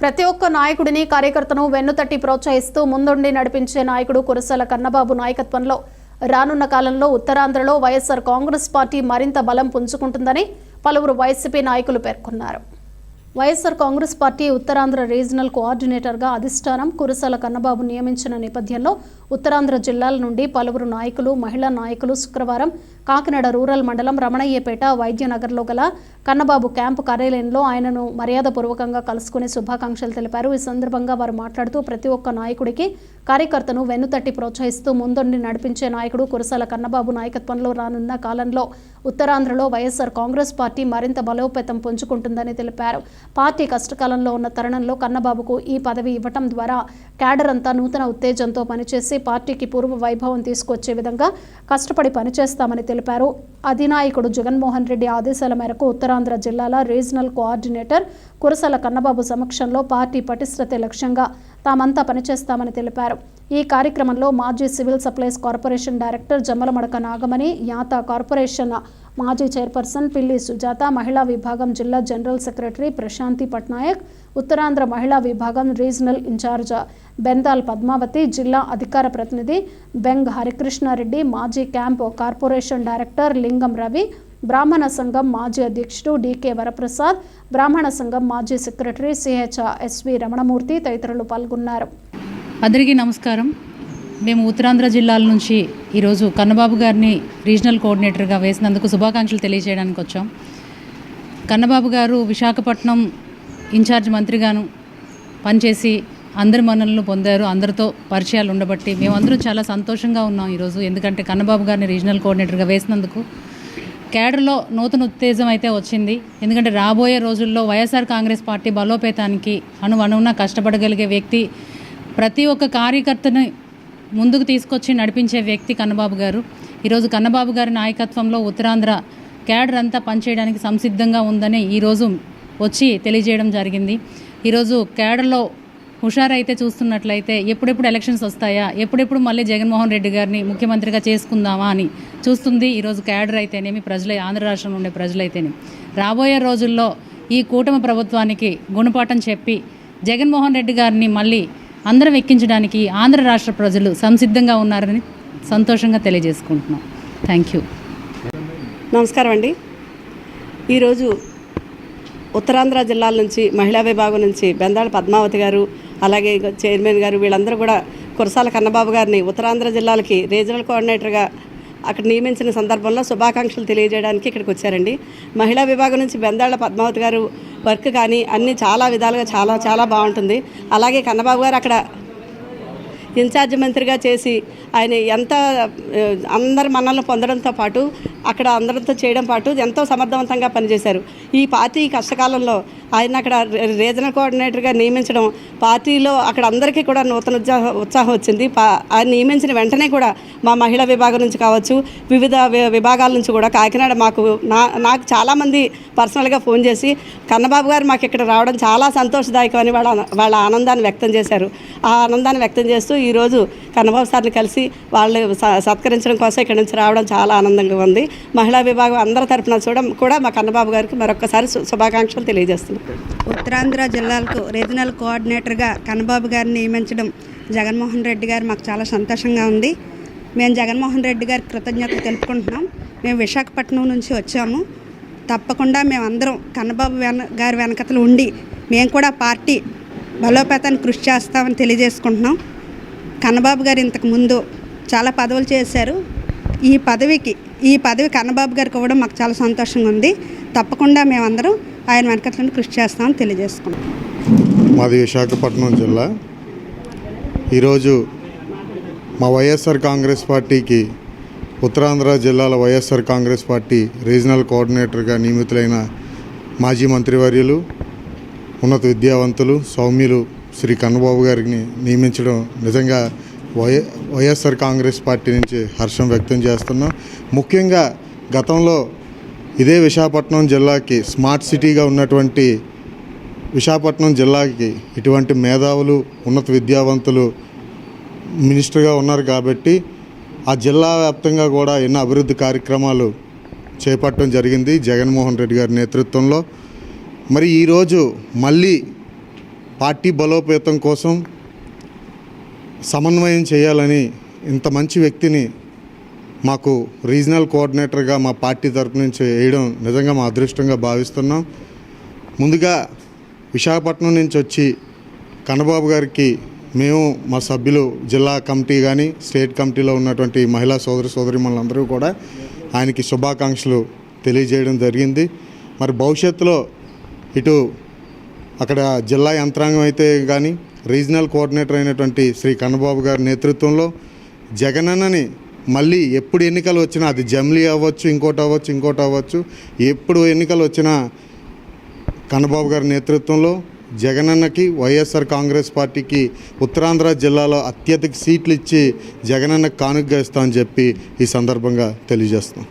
ప్రతి ఒక్క నాయకుడిని కార్యకర్తను వెన్నుతట్టి ప్రోత్సహిస్తూ ముందుండి నడిపించే నాయకుడు కురసాల కన్నబాబు నాయకత్వంలో రానున్న కాలంలో ఉత్తరాంధ్రలో వైఎస్ఆర్ కాంగ్రెస్ పార్టీ మరింత బలం పుంజుకుంటుందని పలువురు వైసీపీ నాయకులు పేర్కొన్నారు. వైఎస్ఆర్ కాంగ్రెస్ పార్టీ ఉత్తరాంధ్ర రీజనల్ కోఆర్డినేటర్గా అధిష్టానం కురసాల కన్నబాబు నియమించిన నేపథ్యంలో ఉత్తరాంధ్ర జిల్లాల నుండి పలువురు నాయకులు, మహిళా నాయకులు శుక్రవారం కాకినాడ రూరల్ మండలం రమణయ్యపేట వైద్యనగర్లో గల కన్నబాబు క్యాంపు కార్యాలయంలో ఆయనను మర్యాదపూర్వకంగా కలుసుకుని శుభాకాంక్షలు తెలిపారు. ఈ సందర్భంగా వారు మాట్లాడుతూ ప్రతి ఒక్క నాయకుడికి కార్యకర్తను వెన్నుతట్టి ప్రోత్సహిస్తూ ముందుండి నడిపించే నాయకుడు కురసాల కన్నబాబు నాయకత్వంలో రానున్న కాలంలో ఉత్తరాంధ్రలో వైఎస్ఆర్ కాంగ్రెస్ పార్టీ మరింత బలోపేతం పుంజుకుంటుందని తెలిపారు. పార్టీ కష్టకాలంలో ఉన్న తరుణంలో కన్నబాబుకు ఈ పదవి ఇవ్వటం ద్వారా క్యాడర్ అంతా నూతన ఉత్తేజంతో పనిచేసి పార్టీకి పూర్వ వైభవం తీసుకొచ్చే విధంగా కష్టపడి పనిచేస్తామని తెలిపారు. అధినాయకుడు జగన్మోహన్ రెడ్డి ఆదేశాల మేరకు ఉత్తరాంధ్ర జిల్లాల రీజనల్ కోఆర్డినేటర్ కురసాల కన్నబాబు సమక్షంలో పార్టీ పటిష్టతే లక్ష్యంగా తామంతా పనిచేస్తామని తెలిపారు. ఈ కార్యక్రమంలో మాజీ civil supplies corporation director Jammalamadaka Nagamani, Yata corporation మాజీ చైర్పర్సన్ పిల్లి సుజాత, మహిళా విభాగం జిల్లా జనరల్ సెక్రటరీ ప్రశాంతి పట్నాయక్, ఉత్తరాంధ్ర మహిళా విభాగం రీజనల్ ఇన్ఛార్జ్ బెందాల్ పద్మావతి, జిల్లా అధికార ప్రతినిధి బెంగ్ హరికృష్ణారెడ్డి, మాజీ క్యాంపు కార్పొరేషన్ డైరెక్టర్ లింగం రవి, బ్రాహ్మణ సంఘం మాజీ అధ్యక్షుడు డికే వరప్రసాద్, బ్రాహ్మణ సంఘం మాజీ సెక్రటరీ సిహెచ్ఎస్వి రమణమూర్తి తదితరులు పాల్గొన్నారు. అందరికీ నమస్కారం. మేము ఉత్తరాంధ్ర జిల్లాల నుంచి ఈరోజు కన్నబాబు గారిని రీజనల్ కోఆర్డినేటర్గా వేసినందుకు శుభాకాంక్షలు తెలియజేయడానికి వచ్చాం. కన్నబాబు గారు విశాఖపట్నం ఇన్ఛార్జ్ మంత్రిగాను పనిచేసి అందరి మన్ననలు పొందారు. అందరితో పరిచయాలు ఉండబట్టి మేమందరం చాలా సంతోషంగా ఉన్నాం ఈరోజు. ఎందుకంటే కన్నబాబు గారిని రీజనల్ కోఆర్డినేటర్గా వేసినందుకు క్యాడర్లో నూతన ఉత్తేజం అయితే వచ్చింది. ఎందుకంటే రాబోయే రోజుల్లో వైఎస్ఆర్ కాంగ్రెస్ పార్టీ బలోపేతానికి అణువణువున కష్టపడగలిగే వ్యక్తి, ప్రతి ఒక్క కార్యకర్తని ముందుకు తీసుకొచ్చి నడిపించే వ్యక్తి కన్నబాబు గారు. ఈరోజు కన్నబాబు గారి నాయకత్వంలో ఉత్తరాంధ్ర క్యాడర్ అంతా పనిచేయడానికి సంసిద్ధంగా ఉందని ఈరోజు వచ్చి తెలియజేయడం జరిగింది. ఈరోజు క్యాడర్లో హుషారైతే చూస్తున్నట్లయితే ఎప్పుడెప్పుడు ఎలక్షన్స్ వస్తాయా, ఎప్పుడెప్పుడు మళ్ళీ జగన్మోహన్ రెడ్డి గారిని ముఖ్యమంత్రిగా చేసుకుందామా అని చూస్తుంది ఈరోజు క్యాడర్ అయితేనేమి, ఆంధ్ర రాష్ట్రంలో ఉండే ప్రజలైతేనేమి. రాబోయే రోజుల్లో ఈ కూటమి ప్రభుత్వానికి గుణపాఠం చెప్పి జగన్మోహన్ రెడ్డి గారిని మళ్ళీ అందరం ఎక్కించడానికి ఆంధ్ర రాష్ట్ర ప్రజలు సంసిద్ధంగా ఉన్నారని సంతోషంగా తెలియజేసుకుంటున్నాం. Thank you. నమస్కారం అండి. ఈరోజు ఉత్తరాంధ్ర జిల్లాల నుంచి మహిళా విభాగం నుంచి బెందాళ పద్మావతి గారు, అలాగే చైర్మన్ గారు, వీళ్ళందరూ కూడా కురసాల కన్నబాబు గారిని ఉత్తరాంధ్ర జిల్లాలకి రీజనల్ కోఆర్డినేటర్గా అక్కడ నియమించిన సందర్భంలో శుభాకాంక్షలు తెలియజేయడానికి ఇక్కడికి వచ్చారండి. మహిళా విభాగం నుంచి బెందాళ పద్మావతి గారు వర్క్ కానీ అన్నీ చాలా విధాలుగా చాలా చాలా బాగుంటుంది. అలాగే కన్నబాబు గారు అక్కడ ఇన్ఛార్జ్ మంత్రిగా చేసి ఆయన ఎంత అందరి మన్నలను పొందడంతో పాటు అక్కడ అందరితో చేయడం పాటు ఎంతో సమర్థవంతంగా పనిచేశారు. ఈ పార్టీ కష్టకాలంలో ఆయన అక్కడ రీజనల్ కోఆర్డినేటర్గా నియమించడం పార్టీలో అక్కడ అందరికీ కూడా నూతన ఉత్సాహం వచ్చింది. ఆయన నియమించిన వెంటనే కూడా మా మహిళా విభాగం నుంచి కావచ్చు, వివిధ విభాగాల నుంచి కూడా కాకినాడ నాకు చాలామంది పర్సనల్గా ఫోన్ చేసి కన్నబాబు గారు మాకు ఇక్కడ రావడం చాలా సంతోషదాయకం అని వాళ్ళ ఆనందాన్ని వ్యక్తం చేశారు. ఆ ఆనందాన్ని వ్యక్తం చేస్తూ ఈరోజు కన్నబాబు సార్ని కలిసి వాళ్ళు సత్కరించడం కోసం ఇక్కడ నుంచి రావడం చాలా ఆనందంగా ఉంది. మహిళా విభాగం అందరి తరఫున కూడా మా కన్నబాబు గారికి మరొకసారి శుభాకాంక్షలు తెలియజేస్తున్నాం. ఉత్తరాంధ్ర జిల్లాలకు రీజనల్ కోఆర్డినేటర్గా కన్నబాబు గారిని నియమించడం జగన్మోహన్ రెడ్డి గారు మాకు చాలా సంతోషంగా ఉంది. మేము జగన్మోహన్ రెడ్డి గారికి కృతజ్ఞతలు తెలుపుకుంటున్నాం. మేము విశాఖపట్నం నుంచి వచ్చాము. తప్పకుండా మేమందరం కన్నబాబు గారి వెనకతలు ఉండి మేము కూడా పార్టీ బలోపేతానికి కృషి చేస్తామని తెలియజేసుకుంటున్నాం. కన్నబాబు గారు ఇంతకుముందు చాలా పదవులు చేశారు. ఈ పదవి కన్నబాబు గారికి ఇవ్వడం మాకు చాలా సంతోషంగా ఉంది. తప్పకుండా మేమందరం ఆయన వెనకట్లను కృషి చేస్తామని తెలియజేసుకున్నాం. మాది విశాఖపట్నం జిల్లా. ఈరోజు మా వైఎస్ఆర్ కాంగ్రెస్ పార్టీకి ఉత్తరాంధ్ర జిల్లాల వైఎస్ఆర్ కాంగ్రెస్ పార్టీ రీజనల్ కోఆర్డినేటర్గా నియమితులైన మాజీ మంత్రివర్యులు, ఉన్నత విద్యావంతులు, సౌమ్యులు శ్రీ కన్నబాబు గారిని నియమించడం నిజంగా వైఎస్ఆర్ కాంగ్రెస్ పార్టీ నుంచి హర్షం వ్యక్తం చేస్తున్నాం. ముఖ్యంగా గతంలో ఇదే విశాఖపట్నం జిల్లాకి స్మార్ట్ సిటీగా ఉన్నటువంటి విశాఖపట్నం జిల్లాకి ఇటువంటి మేధావులు, ఉన్నత విద్యావంతులు మినిస్టర్గా ఉన్నారు కాబట్టి ఆ జిల్లా వ్యాప్తంగా కూడా ఎన్నో అభివృద్ధి కార్యక్రమాలు చేపట్టడం జరిగింది జగన్మోహన్ రెడ్డి గారి నేతృత్వంలో. మరి ఈరోజు మళ్ళీ పార్టీ బలోపేతం కోసం సమన్వయం చేయాలని ఇంత మంచి వ్యక్తిని మాకు రీజనల్ కోఆర్డినేటర్గా మా పార్టీ తరపు నుంచి వేయడం నిజంగా మా అదృష్టంగా భావిస్తున్నాం. ముందుగా విశాఖపట్నం నుంచి వచ్చి కన్నబాబు గారికి మేము మా సభ్యులు జిల్లా కమిటీ కానీ స్టేట్ కమిటీలో ఉన్నటువంటి మహిళా సోదరిమణులందరూ కూడా ఆయనకి శుభాకాంక్షలు తెలియజేయడం జరిగింది. మరి భవిష్యత్తులో ఇటు అక్కడ జిల్లా యంత్రాంగం అయితే కానీ రీజనల్ కోఆర్డినేటర్ అయినటువంటి శ్రీ కన్నబాబు గారి నేతృత్వంలో జగనన్నని మళ్ళీ ఎప్పుడు ఎన్నికలు వచ్చినా, అది జమ్లీ అవ్వచ్చు, ఇంకోటి అవ్వచ్చు, ఎప్పుడు ఎన్నికలు వచ్చినా కన్నబాబు గారి నేతృత్వంలో జగనన్నకి వైఎస్ఆర్ కాంగ్రెస్ పార్టీకి ఉత్తరాంధ్ర జిల్లాలో అత్యధిక సీట్లు ఇచ్చి జగనన్నకు కానుగ్గా ఇస్తామని చెప్పి ఈ సందర్భంగా తెలియజేస్తాం.